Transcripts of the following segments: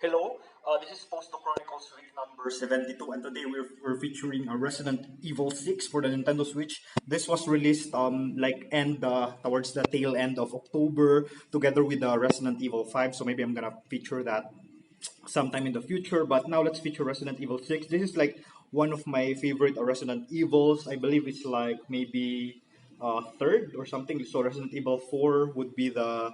Hello, this is Postdoc Chronicles week number 72, and today we're featuring a Resident Evil 6 for the Nintendo Switch. This was released towards the tail end of October together with the Resident Evil 5, so maybe I'm gonna feature that sometime in the future. But now let's feature Resident Evil 6. This is like one of my favorite Resident Evils. I believe it's like maybe third or something. So Resident Evil 4 would be the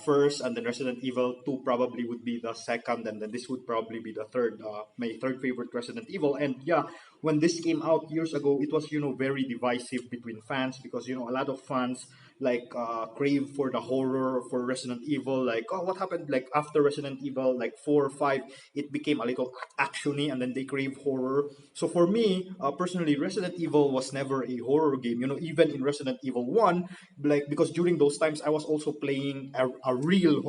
first, and then Resident Evil 2 probably would be the second, and then this would probably be the third, my third favorite Resident Evil. And yeah, when this came out years ago, it was very divisive between fans because a lot of fans like crave for the horror for Resident Evil. Like, oh, what happened? Like after Resident Evil, like 4 or 5, it became a little actiony, and then they crave horror. So for me, personally, Resident Evil was never a horror game. Even in Resident Evil 1, like because during those times I was also playing a real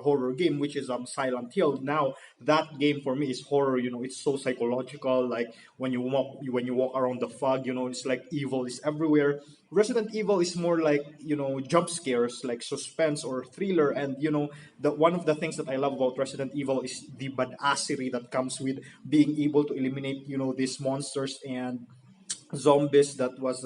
horror game, which is Silent Hill. Now that game for me is horror. It's so psychological. Like when you walk around the fog, it's like evil is everywhere. Resident Evil is more like jump scares, like suspense or thriller, and the one of the things that I love about Resident Evil is the badassery that comes with being able to eliminate these monsters and zombies that was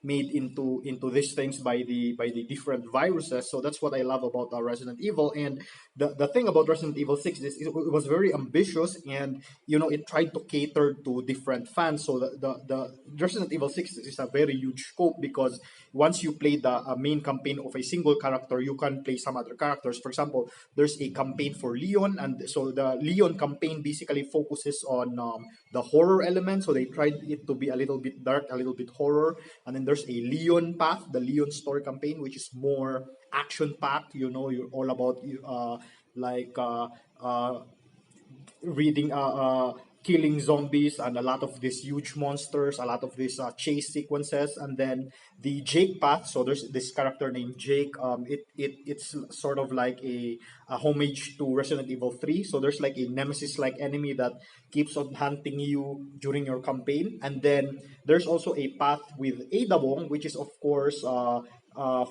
made into these things by the different viruses. So that's what I love about Resident Evil. And the thing about Resident Evil 6 is it was very ambitious, and it tried to cater to different fans. So the Resident Evil 6 is a very huge scope because once you play the main campaign of a single character, you can play some other characters. For example, there's a campaign for Leon, and so the Leon campaign basically focuses on the horror element. So they tried it to be a little bit dark, a little bit horror. And then there's a Leon path, the Leon story campaign, which is more action packed. You're all about like reading killing zombies and a lot of these huge monsters, a lot of these chase sequences. And then the Jake path, so there's this character named Jake. It's sort of like a homage to Resident Evil 3. So there's like a nemesis like enemy that keeps on hunting you during your campaign. And then there's also a path with Ada Wong, which is of course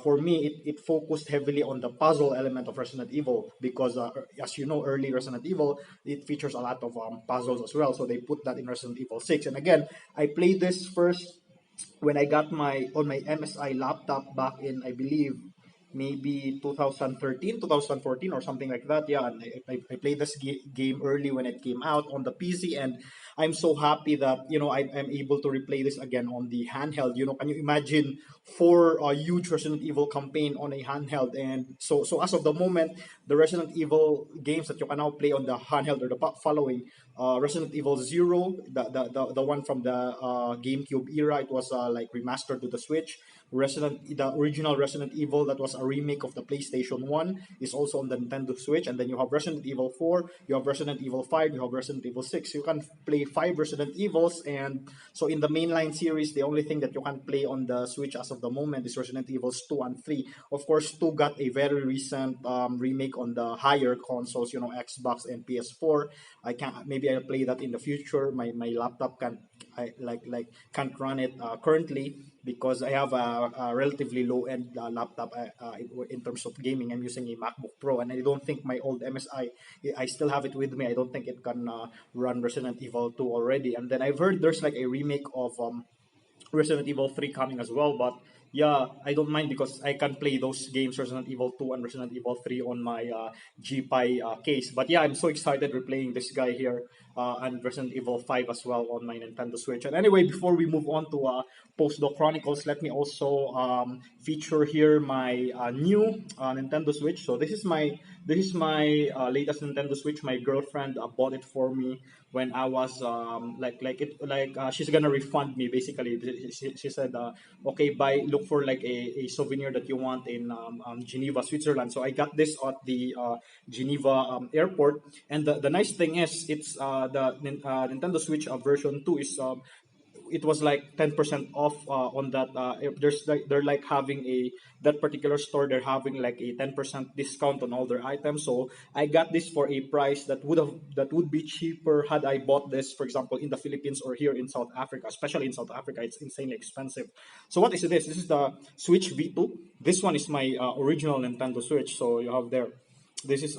for me, it focused heavily on the puzzle element of Resident Evil because, as you know, early Resident Evil, it features a lot of puzzles as well. So they put that in Resident Evil 6. And again, I played this first when I got my MSI laptop back in, I believe, maybe 2013, 2014 or something like that. Yeah, and I played this game early when it came out on the PC, and I'm so happy that I'm able to replay this again on the handheld. Can you imagine for a huge Resident Evil campaign on a handheld? And so as of the moment, the Resident Evil games that you can now play on the handheld are the following: Resident Evil Zero, the one from the GameCube era. It was like remastered to the Switch. The original Resident Evil that was a remake of the PlayStation 1 is also on the Nintendo Switch. And then you have Resident Evil 4, you have Resident Evil 5, you have Resident Evil 6. You can play 5 Resident Evils. And so in the mainline series, the only thing that you can play on the Switch as of the moment is Resident Evils 2 and 3. Of course, 2 got a very recent remake on the higher consoles, Xbox and PS4. Maybe I'll play that in the future. My laptop can't run it currently because I have a relatively low end laptop in terms of gaming. I'm using a MacBook Pro, and I don't think my old MSI, I still have it with me. I don't think it can run Resident Evil 2 already. And then I've heard there's like a remake of Resident Evil 3 coming as well. But yeah, I don't mind because I can play those games, Resident Evil 2 and Resident Evil 3, on my GPI case. But yeah, I'm so excited replaying this guy here and Resident Evil 5 as well on my Nintendo Switch. And anyway, before we move on to Postdoc Chronicles, let me also feature here my new Nintendo Switch. So this is my latest Nintendo Switch. My girlfriend bought it for me when I was she's gonna refund me basically. She said, okay, look for like a souvenir that you want in Geneva, Switzerland. So I got this at the Geneva airport. And the nice thing is it's Nintendo Switch version 2 is it was like 10% off on that. There's like they're like having a that particular store, they're having like a 10% discount on all their items. So I got this for a price that would be cheaper had I bought this, for example, in the Philippines or here in South Africa. Especially in South Africa, it's insanely expensive. So what is this? This is the Switch V2. This one is my original Nintendo Switch. So you have there. This is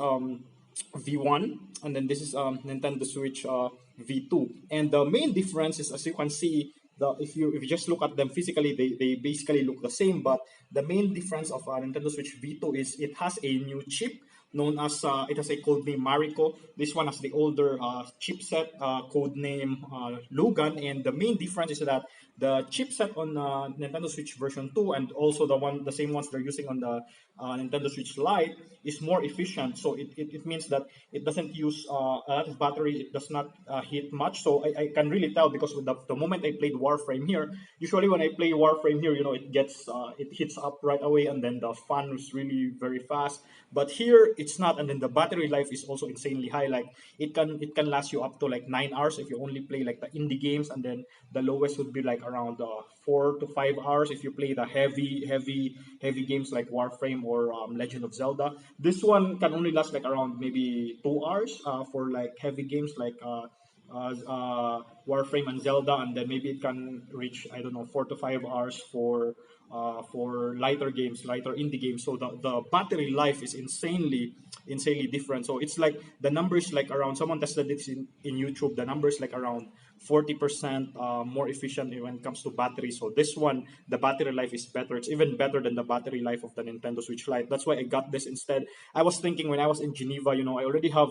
V1, and then this is Nintendo Switch V2. And the main difference is, as you can see, if you just look at them physically, they basically look the same. But the main difference of Nintendo Switch V2 is it has a new chip known as it has a code name Mariko. This one has the older chipset code name Logan, and the main difference is that the chipset on Nintendo Switch version 2 and also the same ones they're using on the Nintendo Switch Lite is more efficient. So it means that it doesn't use a lot of battery. It does not heat much. So I can really tell because with the moment I played Warframe here, usually when I play Warframe here, it heats up right away, and then the fan is really very fast. But here it's not, and then the battery life is also insanely high. Like it can last you up to like 9 hours if you only play like the indie games, and then the lowest would be like around 4 to 5 hours if you play the heavy games like Warframe or Legend of Zelda. This one can only last like around maybe 2 hours for like heavy games like Warframe and Zelda, and then maybe it can reach, I don't know, 4 to 5 hours for lighter games, lighter indie games. So the battery life is insanely different. So it's like the numbers like around, someone tested this in YouTube. The numbers like around 40% more efficient when it comes to battery. So this one, the battery life is better. It's even better than the battery life of the Nintendo Switch Lite. That's why I got this instead. I was thinking when I was in Geneva, I already have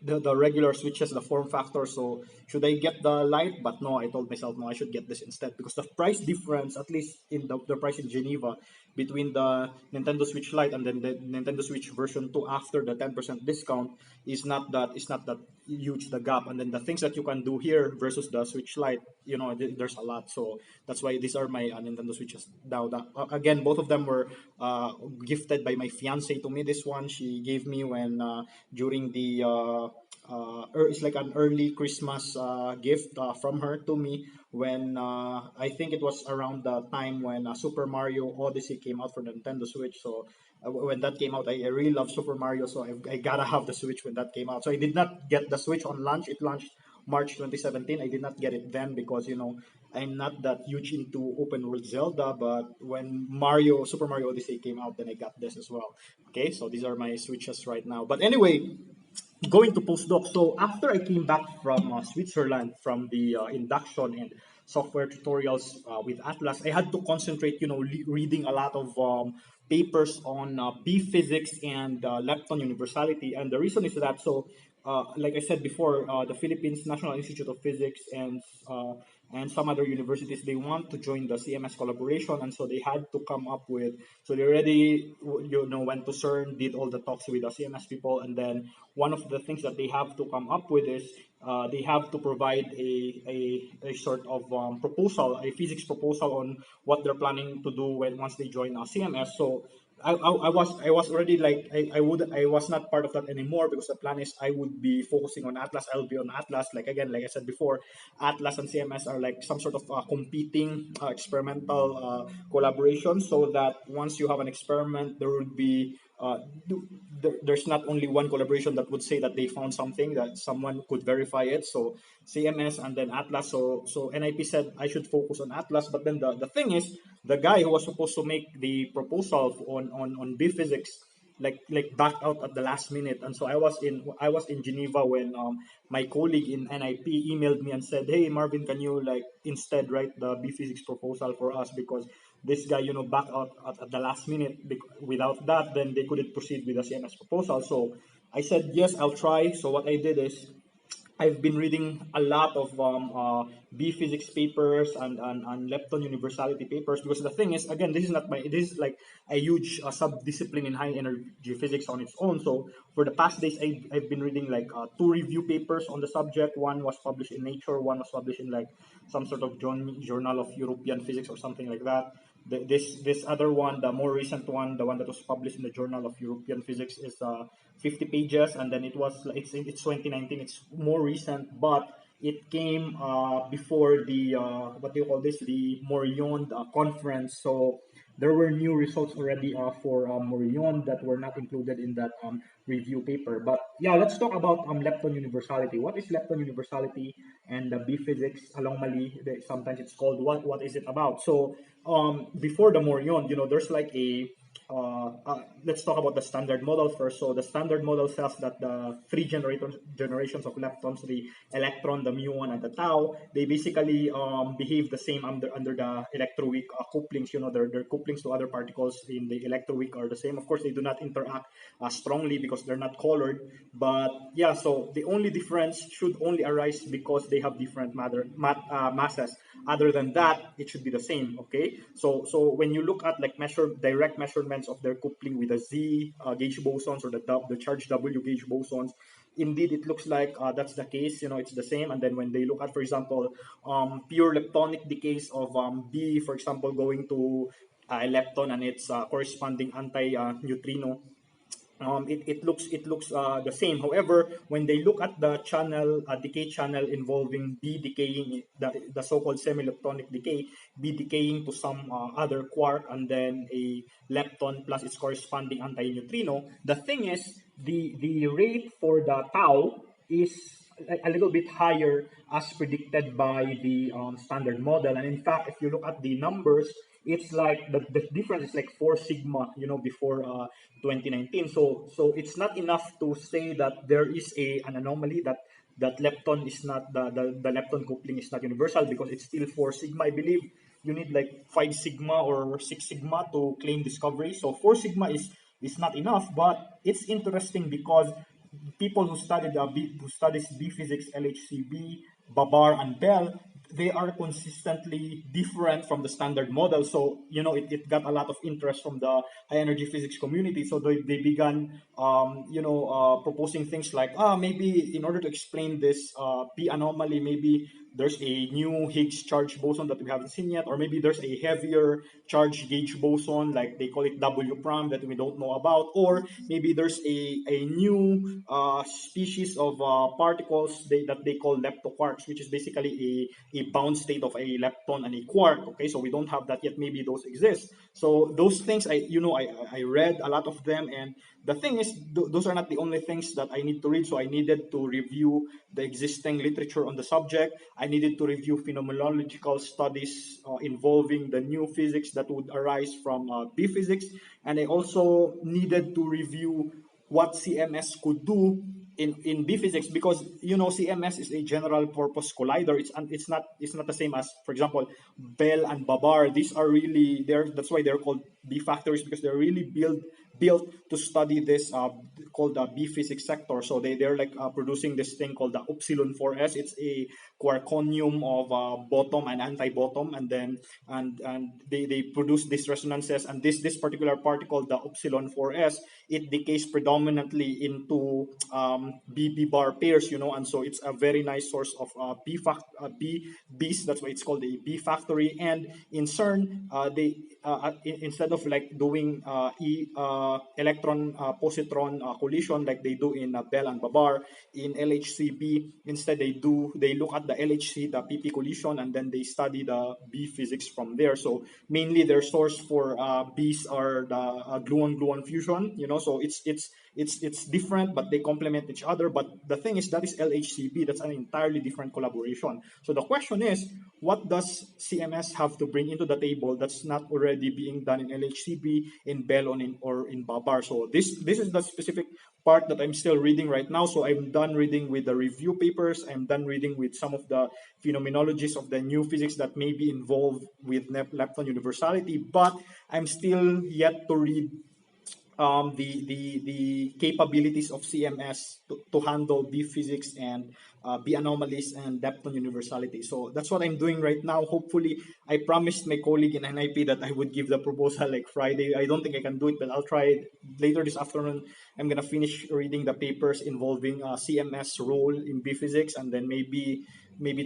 the regular switches, the form factor. So should I get the light? But no, I told myself no, I should get this instead because the price difference, at least in the price in Geneva, between the Nintendo Switch Lite and then the Nintendo Switch version 2 after the 10% discount is not that huge, the gap. And then the things that you can do here versus the Switch Lite, there's a lot. So that's why these are my Nintendo Switches now. Again, both of them were gifted by my fiance to me. This one she gave me when during the it's like an early Christmas gift from her to me when I think it was around the time when Super Mario Odyssey came out for the Nintendo Switch. So when that came out, I really love Super Mario, so I gotta have the Switch when that came out. So I did not get the Switch on launch. It launched March 2017. I did not get it then because I'm not that huge into open world Zelda. But when Super Mario Odyssey came out, then I got this as well. Okay, so these are my Switches right now. But anyway, going to postdoc. So after I came back from Switzerland from the induction and software tutorials with Atlas, I had to concentrate, reading a lot of papers on B physics and Lepton Universality. And the reason is that, so like I said before, the Philippines National Institute of Physics and some other universities, they want to join the CMS collaboration, and so they had to come up with. So they already went to CERN, did all the talks with the CMS people, and then one of the things that they have to come up with is they have to provide a sort of proposal, a physics proposal on what they're planning to do once they join CMS. So I was already like I was not part of that anymore because the plan is I would be focusing on Atlas. I'll be on Atlas. Like again, like I said before, Atlas and CMS are like some sort of competing experimental collaboration. So that once you have an experiment, there would be there's not only one collaboration that would say that they found something that someone could verify it. So CMS and then Atlas. So NIP said I should focus on Atlas, but then the thing is the guy who was supposed to make the proposal on B physics like backed out at the last minute. And so I was in Geneva when my colleague in NIP emailed me and said, hey Marvin, can you like instead write the B physics proposal for us because this guy backed out at the last minute. Without that, then they couldn't proceed with the CMS proposal. So I said yes, I'll try. So what I did is I've been reading a lot of B physics papers and Lepton Universality papers because the thing is, again, this is like a huge sub-discipline in high energy physics on its own. So for the past days, I've been reading like two review papers on the subject. One was published in Nature, one was published in like some sort of journal of European physics or something like that. This other one, the more recent one, the one that was published in the Journal of European Physics, is 50 pages, and then it's 2019. It's more recent, but it came before the what do you call this? The Morion conference. So there were new results already for Morion that were not included in that review paper. But yeah, let's talk about Lepton Universality. What is Lepton Universality and the B physics anomaly? Sometimes it's called what is it about? So before the Morion, there's like let's talk about the standard model first. So the standard model says that the three generations of leptons, the electron, the muon, and the tau, they basically behave the same under the electroweak couplings. You know, their couplings to other particles in the electroweak are the same. Of course, they do not interact strongly because they're not colored. But yeah, so the only difference should only arise because they have different masses. Other than that, it should be the same. Okay, so when you look at like direct measurements of their coupling with the Z gauge bosons or the charge W gauge bosons, indeed it looks like that's the case. You know, it's the same. And then when they look at, for example, pure leptonic decays of B, for example, going to a lepton and its corresponding anti-neutrino, it looks the same. However, when they look at the channel decay channel involving B decaying, the so-called semi-leptonic decay, B decaying to some other quark and then a lepton plus its corresponding anti-neutrino, the thing is the rate for the tau is a little bit higher as predicted by the standard model. And in fact, if you look at the numbers, it's like the difference is like 4 sigma, you know, before 2019. So it's not enough to say that there is an anomaly, that lepton is not the lepton coupling is not universal, because it's still 4 sigma. I believe you need like 5 sigma or 6 sigma to claim discovery. So 4 sigma is not enough, but it's interesting because people who studies B physics, LHCb, Babar, and Bell, they are consistently different from the standard model. So, you know, it got a lot of interest from the high energy physics community. So they began, proposing things like, maybe in order to explain this B-anomaly, maybe there's a new Higgs charge boson that we haven't seen yet, or maybe there's a heavier charge gauge boson, like they call it W prime, that we don't know about, or maybe there's a new species of particles that they call leptoquarks, which is basically a bound state of a lepton and a quark. Okay, so we don't have that yet. Maybe those exist. So those things, I read a lot of them, and the thing is, those are not the only things that I need to read. So I needed to review the existing literature on the subject. I needed to review phenomenological studies involving the new physics that would arise from B physics, and I also needed to review what CMS could do in B physics, because you know CMS is a general purpose collider. It's not the same as, for example, Bell and Babar. These are really there. That's why they're called B factories, because they're really built to study this called the B physics sector. So they're like producing this thing called the Upsilon 4s. It's a quarkonium of bottom and anti-bottom, and then they produce these resonances, and this particular particle, the Upsilon 4s, it decays predominantly into B bar pairs, you know, and so it's a very nice source of B's. That's why it's called a B factory. And in CERN, they instead of like doing electron positron collision like they do in Bell and Babar, in LHCb, instead they look at the LHC, the PP collision, and then they study the B physics from there. So mainly their source for B's are the gluon fusion, you know. So it's different, but they complement each other. But the thing is, that is LHCb. That's an entirely different collaboration. So the question is, what does CMS have to bring into the table that's not already being done in LHCb, in Bell, or in Babar? So this is the specific part that I'm still reading right now. So I'm done reading with the review papers. I'm done reading with some of the phenomenologies of the new physics that may be involved with Lepton universality. But I'm still yet to read the capabilities of CMS to handle B physics and B anomalies and Lepton universality. So that's what I'm doing right now. Hopefully, I promised my colleague in NIP that I would give the proposal like Friday. I don't think I can do it, but I'll try it later this afternoon. I'm gonna finish reading the papers involving CMS role in B physics, and then maybe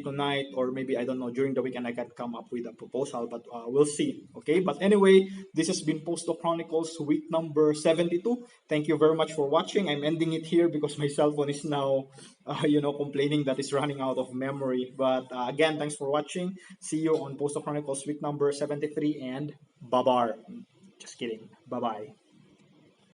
tonight, or maybe I don't know, during the weekend I can come up with a proposal, but we'll see. Okay, but anyway, this has been Postdoc Chronicles week number 72. Thank you very much for watching. I'm ending it here because my cell phone is now complaining that it's running out of memory. But again, thanks for watching. See you on Postdoc Chronicles week number 73, and babar. Just kidding. Bye bye.